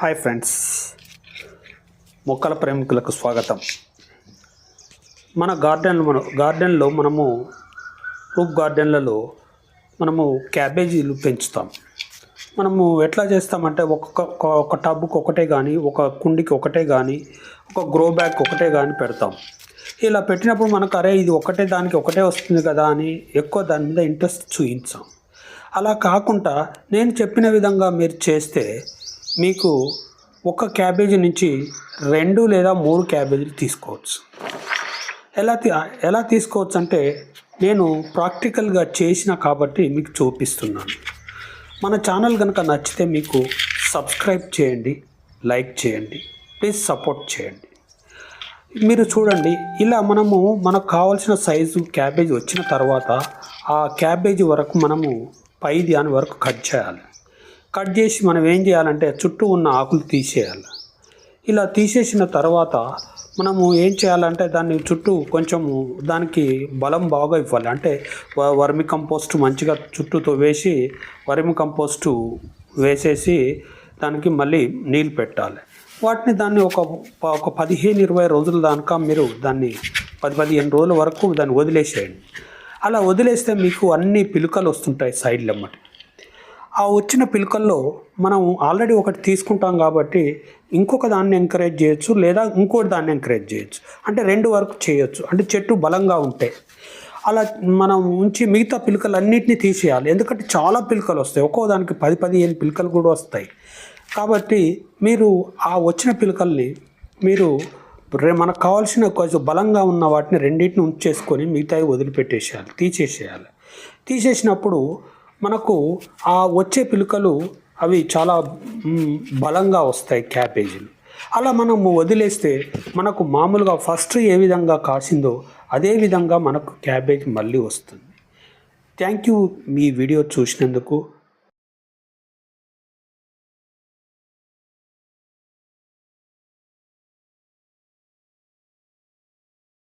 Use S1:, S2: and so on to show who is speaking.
S1: Hi friends, మొక్కల ప్రేమికులకు స్వాగతం. మన గార్డెన్లో మనము రూఫ్ గార్డెన్లలో మనము క్యాబేజీలు పెంచుతాం. మనము ఎట్లా చేస్తామంటే ఒక టబ్కి ఒకటే కానీ, ఒక కుండికి ఒకటే కానీ, ఒక గ్రో బ్యాగ్ ఒకటే కానీ పెడతాం. ఇలా పెట్టినప్పుడు మనకు ఇది ఒకటే దానికి ఒకటే వస్తుంది కదా అని ఎక్కువ దాని మీద ఇంట్రెస్ట్ చూపించాం. అలా కాకుండా నేను చెప్పిన విధంగా మీరు చేస్తే మీకు ఒక క్యాబేజీ నుంచి 2 లేదా 3 క్యాబేజీలు తీసుకోవచ్చు. ఎలా తీసుకోవచ్చు అంటే నేను ప్రాక్టికల్గా చేసిన కాబట్టి మీకు చూపిస్తున్నాను. మన ఛానల్ కనుక నచ్చితే మీకు సబ్స్క్రైబ్ చేయండి, లైక్ చేయండి, ప్లీజ్ సపోర్ట్ చేయండి. మీరు చూడండి, ఇలా మనకు కావాల్సిన సైజు క్యాబేజీ వచ్చిన తర్వాత ఆ క్యాబేజీ వరకు మనము పై దాని వరకు కట్ చేయాలి. కట్ చేసి మనం ఏం చేయాలంటే చుట్టూ ఉన్న ఆకులు తీసేయాలి. ఇలా తీసేసిన తర్వాత మనము ఏం చేయాలంటే దాన్ని చుట్టూ కొంచెము దానికి బలం బాగా ఇవ్వాలి. అంటే వర్మి కంపోస్ట్ మంచిగా చుట్టూతో వేసి వర్మి కంపోస్టు వేసేసి దానికి మళ్ళీ నీళ్ళు పెట్టాలి. దాన్ని ఒక 15-20 రోజుల దాకా మీరు దాన్ని 10-15 రోజుల వరకు దాన్ని వదిలేసేయండి. అలా వదిలేస్తే మీకు అన్ని పిలుకలు వస్తుంటాయి సైడ్లో. ఆ వచ్చిన పిలుకల్లో మనం ఆల్రెడీ ఒకటి తీసుకుంటాం కాబట్టి ఇంకొక దాన్ని ఎంకరేజ్ చేయొచ్చు, లేదా ఇంకోటి దాన్ని ఎంకరేజ్ చేయొచ్చు. అంటే 2 వరకు చేయొచ్చు. అంటే చెట్టు బలంగా ఉంటాయి. అలా మనం ఉంచి మిగతా పిలుకలన్నింటినీ తీసేయాలి. ఎందుకంటే చాలా పిలుకలు వస్తాయి, ఒక్కో దానికి 10-15 పిలుకలు కూడా వస్తాయి. కాబట్టి మీరు ఆ వచ్చిన పిలుకల్ని మీరు మనకు కావాల్సిన కొంచెం బలంగా ఉన్న వాటిని రెండింటిని ఉంచేసుకొని మిగతావి వదిలిపెట్టేసేయాలి, తీసేసేయాలి. తీసేసినప్పుడు మనకు ఆ వచ్చే పిలుకలు అవి చాలా బలంగా వస్తాయి క్యాబేజీలు. అలా మనము వదిలేస్తే మనకు మామూలుగా ఫస్ట్ ఏ విధంగా కాసిందో అదే విధంగా మనకు క్యాబేజీ మళ్ళీ వస్తుంది. థ్యాంక్ యూ మీ వీడియో చూసినందుకు.